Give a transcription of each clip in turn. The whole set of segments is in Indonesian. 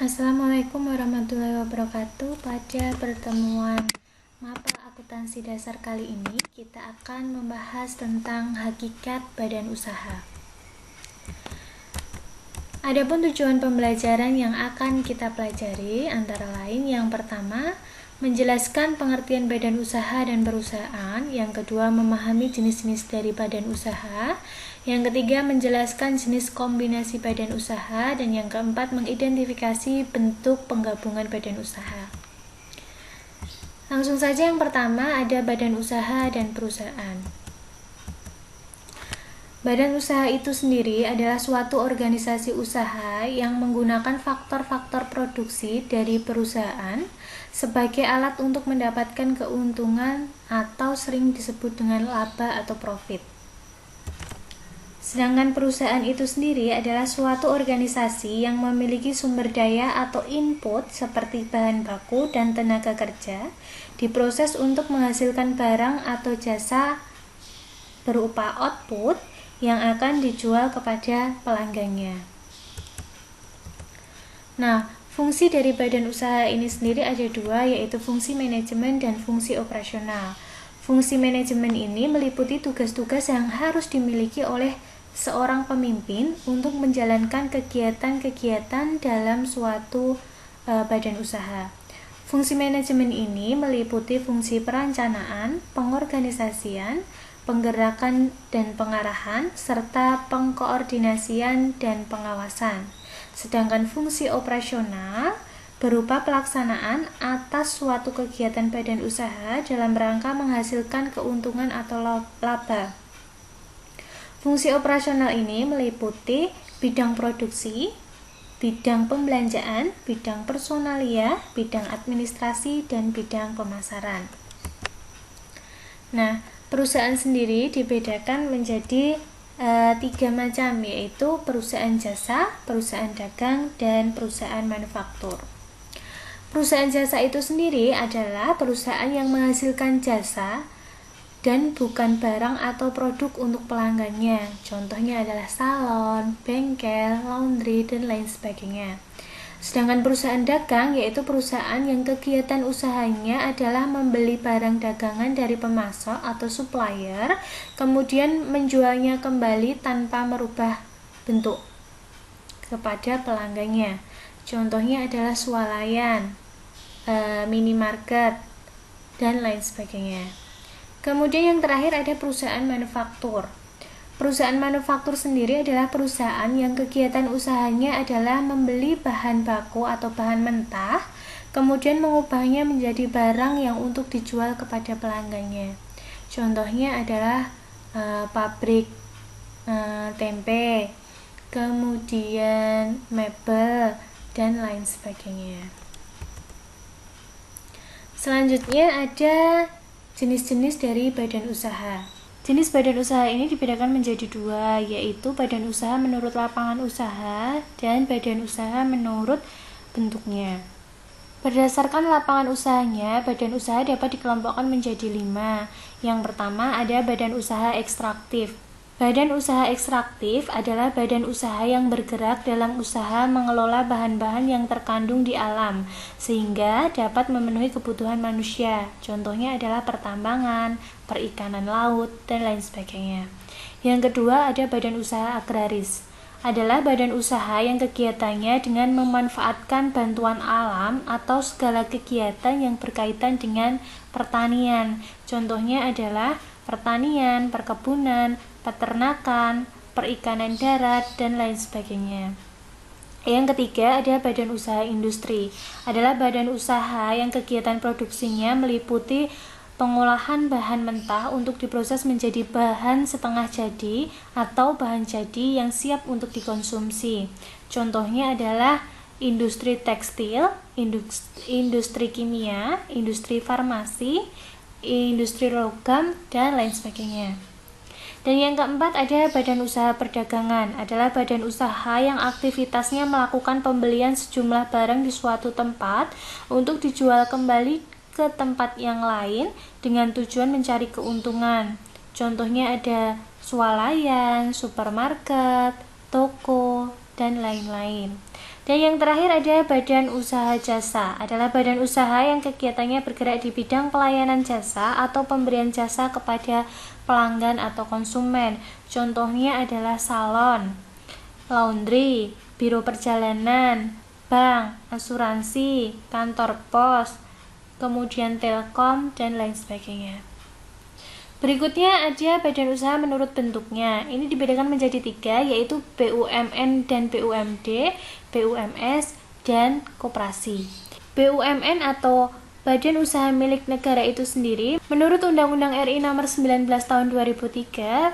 Assalamualaikum warahmatullahi wabarakatuh. Pada pertemuan mapel akuntansi dasar kali ini, kita akan membahas tentang hakikat badan usaha. Adapun tujuan pembelajaran yang akan kita pelajari antara lain yang pertama, menjelaskan pengertian badan usaha dan perusahaan. Yang kedua, memahami jenis-jenis dari badan usaha. Yang ketiga, menjelaskan jenis kombinasi badan usaha. Dan yang keempat, mengidentifikasi bentuk penggabungan badan usaha. Langsung saja yang pertama ada badan usaha dan perusahaan. Badan usaha itu sendiri adalah suatu organisasi usaha yang menggunakan faktor-faktor produksi dari perusahaan sebagai alat untuk mendapatkan keuntungan atau sering disebut dengan laba atau profit. Sedangkan perusahaan itu sendiri adalah suatu organisasi yang memiliki sumber daya atau input seperti bahan baku dan tenaga kerja diproses untuk menghasilkan barang atau jasa berupa output yang akan dijual kepada pelanggannya. Nah, fungsi dari badan usaha ini sendiri ada dua, yaitu fungsi manajemen dan fungsi operasional. Fungsi manajemen ini meliputi tugas-tugas yang harus dimiliki oleh seorang pemimpin untuk menjalankan kegiatan-kegiatan dalam suatu badan usaha. Fungsi manajemen ini meliputi fungsi perencanaan, pengorganisasian, penggerakan dan pengarahan, serta pengkoordinasian dan pengawasan. Sedangkan fungsi operasional berupa pelaksanaan atas suatu kegiatan badan usaha dalam rangka menghasilkan keuntungan atau laba. Fungsi operasional ini meliputi bidang produksi, bidang pembelanjaan, bidang personalia, bidang administrasi, dan bidang pemasaran. Nah, perusahaan sendiri dibedakan menjadi 3 macam, yaitu perusahaan jasa, perusahaan dagang, dan perusahaan manufaktur. Perusahaan jasa itu sendiri adalah perusahaan yang menghasilkan jasa dan bukan barang atau produk untuk pelanggannya. Contohnya adalah salon, bengkel, laundry, dan lain sebagainya. Sedangkan perusahaan dagang yaitu perusahaan yang kegiatan usahanya adalah membeli barang dagangan dari pemasok atau supplier, kemudian menjualnya kembali tanpa merubah bentuk kepada pelanggannya. Contohnya adalah swalayan, minimarket, dan lain sebagainya. Kemudian yang terakhir ada perusahaan manufaktur. Perusahaan manufaktur sendiri adalah perusahaan yang kegiatan usahanya adalah membeli bahan baku atau bahan mentah, kemudian mengubahnya menjadi barang yang untuk dijual kepada pelanggannya. Contohnya adalah pabrik tempe, kemudian mebel, dan lain sebagainya. Selanjutnya ada jenis-jenis dari badan usaha. Jenis badan usaha ini dibedakan menjadi dua, yaitu badan usaha menurut lapangan usaha dan badan usaha menurut bentuknya. Berdasarkan lapangan usahanya, badan usaha dapat dikelompokkan menjadi 5. Yang pertama ada badan usaha ekstraktif. Badan usaha ekstraktif adalah badan usaha yang bergerak dalam usaha mengelola bahan-bahan yang terkandung di alam, sehingga dapat memenuhi kebutuhan manusia. Contohnya adalah pertambangan, perikanan laut, dan lain sebagainya. Yang kedua ada badan usaha agraris. Adalah badan usaha yang kegiatannya dengan memanfaatkan bantuan alam atau segala kegiatan yang berkaitan dengan pertanian. Contohnya adalah pertanian, perkebunan, peternakan, perikanan darat, dan lain sebagainya. Yang ketiga ada badan usaha industri. Adalah badan usaha yang kegiatan produksinya meliputi pengolahan bahan mentah untuk diproses menjadi bahan setengah jadi atau bahan jadi yang siap untuk dikonsumsi. Contohnya adalah industri tekstil, industri kimia, industri farmasi, industri logam, dan lain sebagainya. Dan yang keempat ada badan usaha perdagangan. Adalah badan usaha yang aktivitasnya melakukan pembelian sejumlah barang di suatu tempat untuk dijual kembali ke tempat yang lain dengan tujuan mencari keuntungan. Contohnya ada swalayan, supermarket, toko, dan lain-lain. Dan yang terakhir ada badan usaha jasa, adalah badan usaha yang kegiatannya bergerak di bidang pelayanan jasa atau pemberian jasa kepada pelanggan atau konsumen. Contohnya adalah salon, laundry, biro perjalanan, bank, asuransi, kantor pos, kemudian telkom, dan lain sebagainya. Berikutnya ada badan usaha menurut bentuknya. Ini dibedakan menjadi 3, yaitu BUMN dan BUMD, BUMS, dan koperasi. BUMN atau Badan Usaha Milik Negara itu sendiri, menurut Undang-Undang RI Nomor 19 Tahun 2003,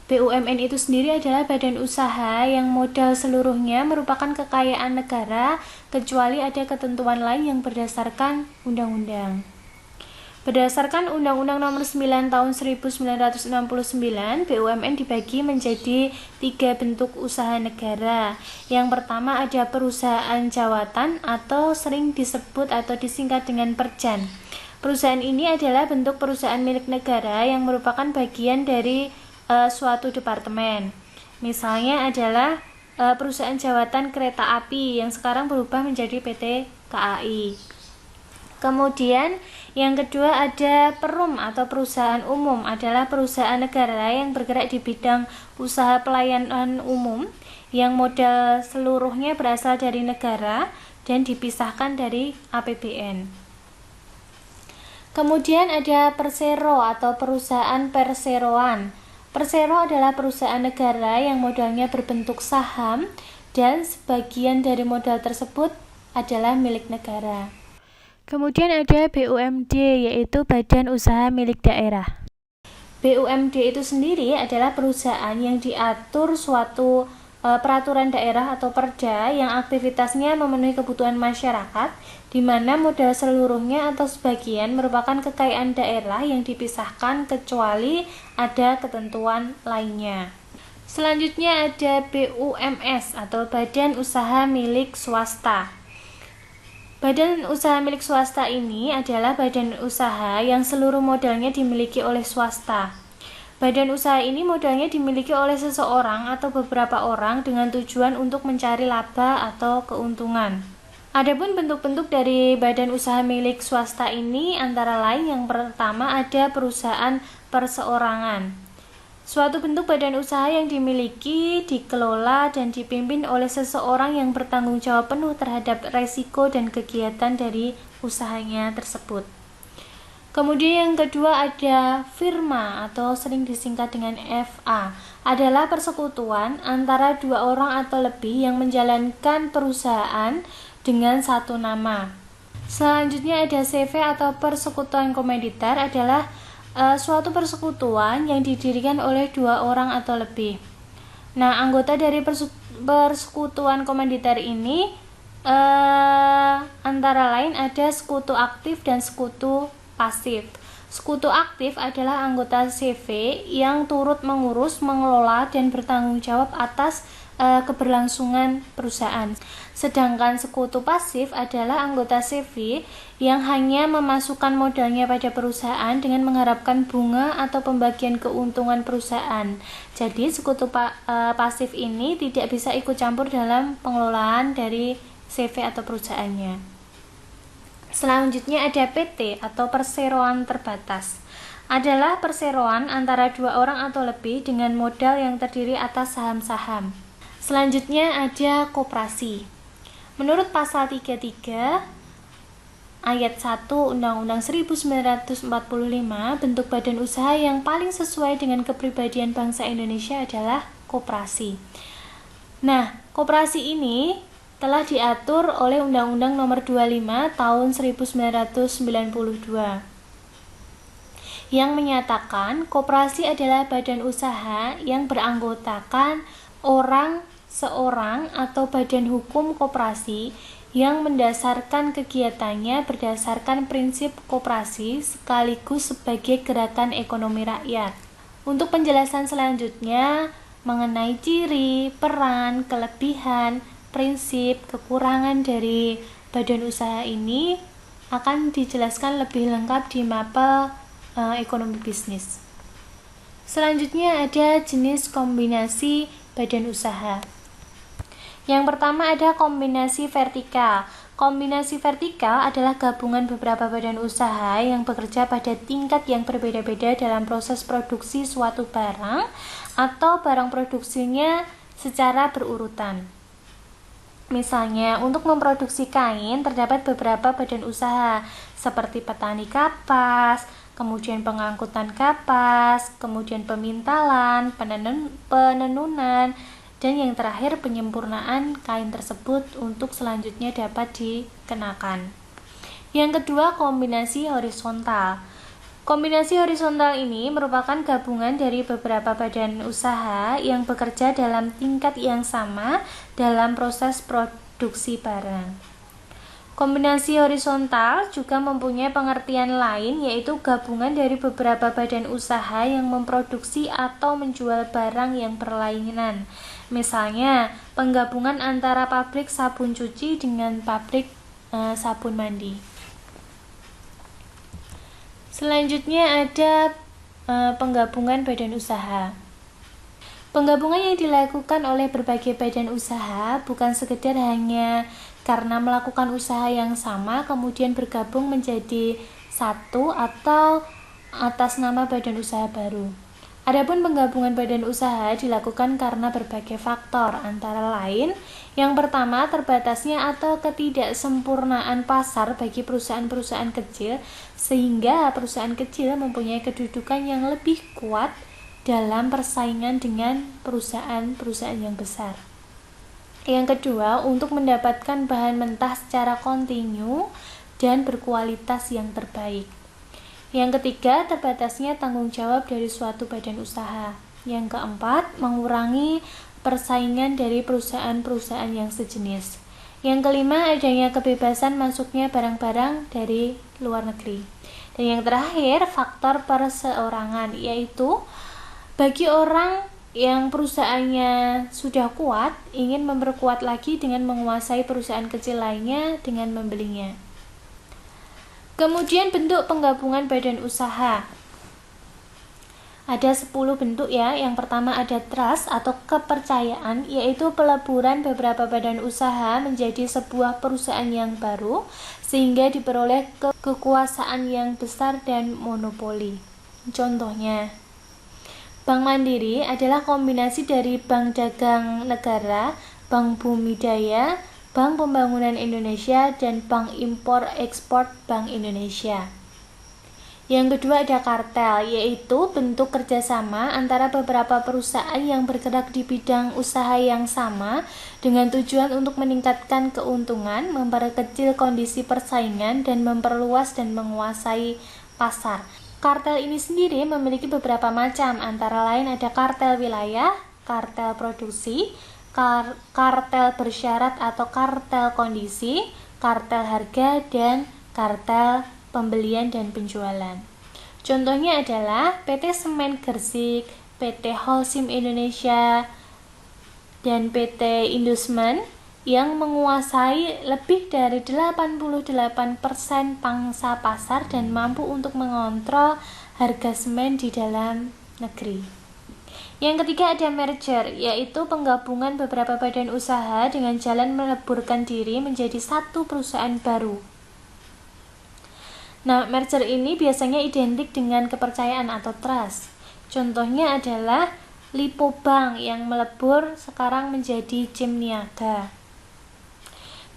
BUMN itu sendiri adalah badan usaha yang modal seluruhnya merupakan kekayaan negara, kecuali ada ketentuan lain yang berdasarkan undang-undang. Berdasarkan Undang-Undang Nomor 9 Tahun 1969, BUMN dibagi menjadi 3 bentuk usaha negara. Yang pertama ada perusahaan jawatan atau sering disebut atau disingkat dengan Perjan. Perusahaan ini adalah bentuk perusahaan milik negara yang merupakan bagian dari suatu departemen. Misalnya adalah perusahaan jawatan kereta api yang sekarang berubah menjadi PT KAI. Kemudian yang kedua ada perum atau perusahaan umum, adalah perusahaan negara yang bergerak di bidang usaha pelayanan umum yang modal seluruhnya berasal dari negara dan dipisahkan dari APBN. Kemudian ada persero atau perusahaan perseroan. Persero adalah perusahaan negara yang modalnya berbentuk saham dan sebagian dari modal tersebut adalah milik negara. Kemudian ada BUMD, yaitu Badan Usaha Milik Daerah. BUMD itu sendiri adalah perusahaan yang diatur suatu peraturan daerah atau perda yang aktivitasnya memenuhi kebutuhan masyarakat, di mana modal seluruhnya atau sebagian merupakan kekayaan daerah yang dipisahkan kecuali ada ketentuan lainnya. Selanjutnya ada BUMS atau Badan Usaha Milik Swasta. Badan usaha milik swasta ini adalah badan usaha yang seluruh modalnya dimiliki oleh swasta. Badan usaha ini modalnya dimiliki oleh seseorang atau beberapa orang dengan tujuan untuk mencari laba atau keuntungan. Adapun bentuk-bentuk dari badan usaha milik swasta ini antara lain yang pertama ada perusahaan perseorangan. Suatu bentuk badan usaha yang dimiliki, dikelola, dan dipimpin oleh seseorang yang bertanggung jawab penuh terhadap resiko dan kegiatan dari usahanya tersebut. Kemudian yang kedua ada firma atau sering disingkat dengan FA, adalah persekutuan antara 2 orang atau lebih yang menjalankan perusahaan dengan satu nama. Selanjutnya ada CV atau persekutuan komoditer, adalah suatu persekutuan yang didirikan oleh 2 orang atau lebih. Nah, anggota dari persekutuan komoditer ini antara lain ada sekutu aktif dan sekutu pasif. Sekutu aktif adalah anggota CV yang turut mengurus, mengelola, dan bertanggung jawab atas keberlangsungan perusahaan. Sedangkan sekutu pasif adalah anggota CV yang hanya memasukkan modalnya pada perusahaan dengan mengharapkan bunga atau pembagian keuntungan perusahaan. Jadi sekutu pasif ini tidak bisa ikut campur dalam pengelolaan dari CV atau perusahaannya. Selanjutnya ada PT atau perseroan terbatas. Adalah perseroan antara 2 orang atau lebih dengan modal yang terdiri atas saham-saham. Selanjutnya ada koperasi. Menurut pasal 33 ayat 1 Undang-Undang 1945, bentuk badan usaha yang paling sesuai dengan kepribadian bangsa Indonesia adalah koperasi. Nah, koperasi ini telah diatur oleh Undang-Undang Nomor 25 Tahun 1992 yang menyatakan koperasi adalah badan usaha yang beranggotakan orang, seorang, atau badan hukum koperasi yang mendasarkan kegiatannya berdasarkan prinsip koperasi sekaligus sebagai gerakan ekonomi rakyat. Untuk penjelasan selanjutnya mengenai ciri, peran, kelebihan, prinsip, kekurangan dari badan usaha ini akan dijelaskan lebih lengkap di mapel ekonomi bisnis. Selanjutnya ada jenis kombinasi badan usaha. Yang pertama ada kombinasi vertikal. Kombinasi vertikal adalah gabungan beberapa badan usaha yang bekerja pada tingkat yang berbeda-beda dalam proses produksi suatu barang atau barang produksinya secara berurutan. Misalnya, untuk memproduksi kain terdapat beberapa badan usaha seperti petani kapas, kemudian pengangkutan kapas, kemudian pemintalan, penenunan, dan yang terakhir penyempurnaan kain tersebut untuk selanjutnya dapat dikenakan. Yang kedua, kombinasi horizontal. Kombinasi horizontal ini merupakan gabungan dari beberapa badan usaha yang bekerja dalam tingkat yang sama dalam proses produksi barang. Kombinasi horizontal juga mempunyai pengertian lain, yaitu gabungan dari beberapa badan usaha yang memproduksi atau menjual barang yang berlainan. Misalnya, penggabungan antara pabrik sabun cuci dengan pabrik sabun mandi. Selanjutnya ada penggabungan badan usaha. Penggabungan yang dilakukan oleh berbagai badan usaha bukan sekedar hanya karena melakukan usaha yang sama kemudian bergabung menjadi satu atau atas nama badan usaha baru. Adapun penggabungan badan usaha dilakukan karena berbagai faktor, antara lain yang pertama terbatasnya atau ketidaksempurnaan pasar bagi perusahaan-perusahaan kecil, sehingga perusahaan kecil mempunyai kedudukan yang lebih kuat dalam persaingan dengan perusahaan-perusahaan yang besar. Yang kedua, untuk mendapatkan bahan mentah secara kontinu dan berkualitas yang terbaik. Yang ketiga, terbatasnya tanggung jawab dari suatu badan usaha. Yang keempat, mengurangi persaingan dari perusahaan-perusahaan yang sejenis. Yang kelima, adanya kebebasan masuknya barang-barang dari luar negeri. Dan yang terakhir, faktor perseorangan, yaitu bagi orang yang perusahaannya sudah kuat, ingin memperkuat lagi dengan menguasai perusahaan kecil lainnya dengan membelinya. Kemudian bentuk penggabungan badan usaha. Ada 10 bentuk ya. Yang pertama ada trust atau kepercayaan, yaitu peleburan beberapa badan usaha menjadi sebuah perusahaan yang baru sehingga diperoleh kekuasaan yang besar dan monopoli. Contohnya, Bank Mandiri adalah kombinasi dari Bank Dagang Negara, Bank Bumi Daya, Bank Pembangunan Indonesia, dan Bank Impor Ekspor Bank Indonesia. Yang kedua ada kartel, yaitu bentuk kerjasama antara beberapa perusahaan yang bergerak di bidang usaha yang sama dengan tujuan untuk meningkatkan keuntungan, memperkecil kondisi persaingan, dan memperluas dan menguasai pasar. Kartel ini sendiri memiliki beberapa macam, antara lain ada kartel wilayah, kartel produksi, kartel bersyarat atau kartel kondisi, kartel harga, dan kartel pembelian dan penjualan. Contohnya adalah PT Semen Gresik, PT Holcim Indonesia, dan PT Indusmen yang menguasai lebih dari 88% pangsa pasar dan mampu untuk mengontrol harga semen di dalam negeri. Yang ketiga ada merger, yaitu penggabungan beberapa badan usaha dengan jalan meleburkan diri menjadi satu perusahaan baru. Nah, merger ini biasanya identik dengan kepercayaan atau trust. Contohnya adalah Lipo Bank yang melebur sekarang menjadi Cim Niaga.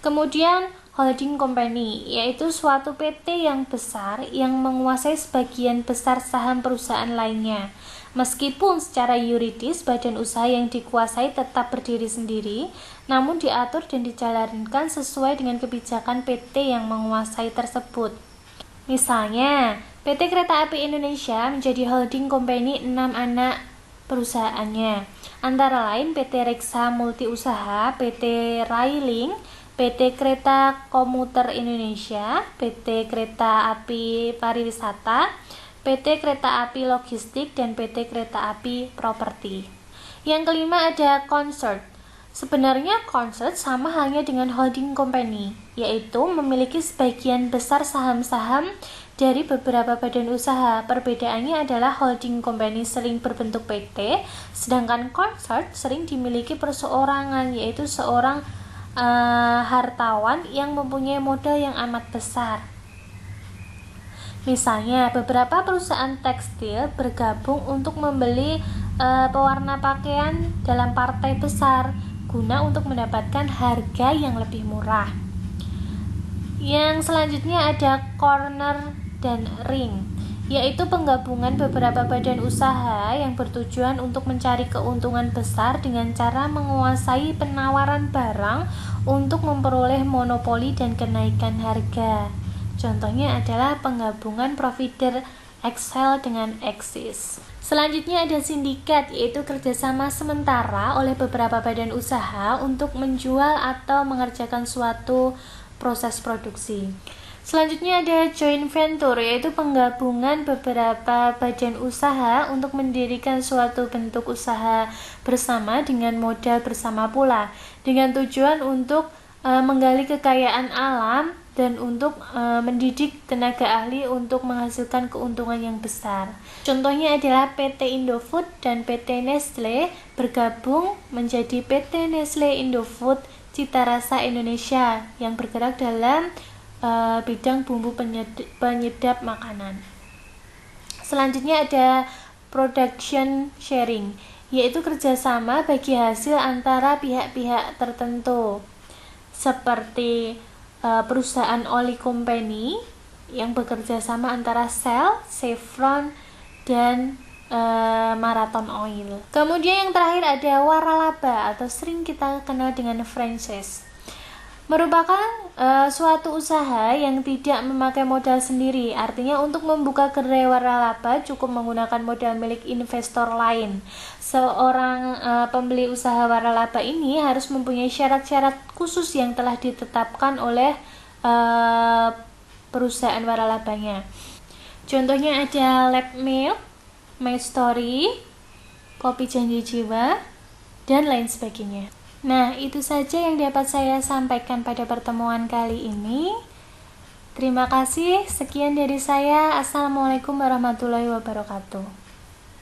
Kemudian holding company, yaitu suatu PT yang besar yang menguasai sebagian besar saham perusahaan lainnya. Meskipun secara yuridis badan usaha yang dikuasai tetap berdiri sendiri, namun diatur dan dijalankan sesuai dengan kebijakan PT yang menguasai tersebut. Misalnya, PT Kereta Api Indonesia menjadi holding company 6 anak perusahaannya, antara lain PT Reksa Multi Usaha, PT Railing, PT Kereta Komuter Indonesia, PT Kereta Api Pariwisata, PT Kereta Api Logistik, dan PT Kereta Api Properti. Yang kelima ada consort. Sebenarnya Concert sama halnya dengan holding company, yaitu memiliki sebagian besar saham-saham dari beberapa badan usaha. Perbedaannya adalah holding company sering berbentuk PT, sedangkan Concert sering dimiliki perseorangan, yaitu seorang hartawan yang mempunyai modal yang amat besar. Misalnya, beberapa perusahaan tekstil bergabung untuk membeli pewarna pakaian dalam partai besar guna untuk mendapatkan harga yang lebih murah. Yang selanjutnya ada corner dan ring, yaitu penggabungan beberapa badan usaha yang bertujuan untuk mencari keuntungan besar dengan cara menguasai penawaran barang untuk memperoleh monopoli dan kenaikan harga. Contohnya adalah penggabungan provider Excel dengan Axis. Selanjutnya ada sindikat, yaitu kerjasama sementara oleh beberapa badan usaha untuk menjual atau mengerjakan suatu proses produksi. Selanjutnya ada joint venture, yaitu penggabungan beberapa badan usaha untuk mendirikan suatu bentuk usaha bersama dengan modal bersama pula, dengan tujuan untuk menggali kekayaan alam dan untuk mendidik tenaga ahli untuk menghasilkan keuntungan yang besar. Contohnya adalah PT Indofood dan PT Nestle bergabung menjadi PT Nestle Indofood Cita Rasa Indonesia yang bergerak dalam bidang bumbu penyedap makanan. Selanjutnya ada production sharing, yaitu kerjasama bagi hasil antara pihak-pihak tertentu, seperti perusahaan oli company yang bekerja sama antara Shell, Chevron, dan Marathon Oil. Kemudian yang terakhir ada waralaba atau sering kita kenal dengan franchise. Merupakan suatu usaha yang tidak memakai modal sendiri. Artinya untuk membuka gerai waralaba cukup menggunakan modal milik investor lain. Seorang pembeli usaha waralaba ini harus mempunyai syarat-syarat khusus yang telah ditetapkan oleh perusahaan waralabanya. Contohnya ada Lab Milk, My Story, Kopi Janji Jiwa, dan lain sebagainya. Nah, itu saja yang dapat saya sampaikan pada pertemuan kali ini. Terima kasih, sekian dari saya. Assalamualaikum warahmatullahi wabarakatuh.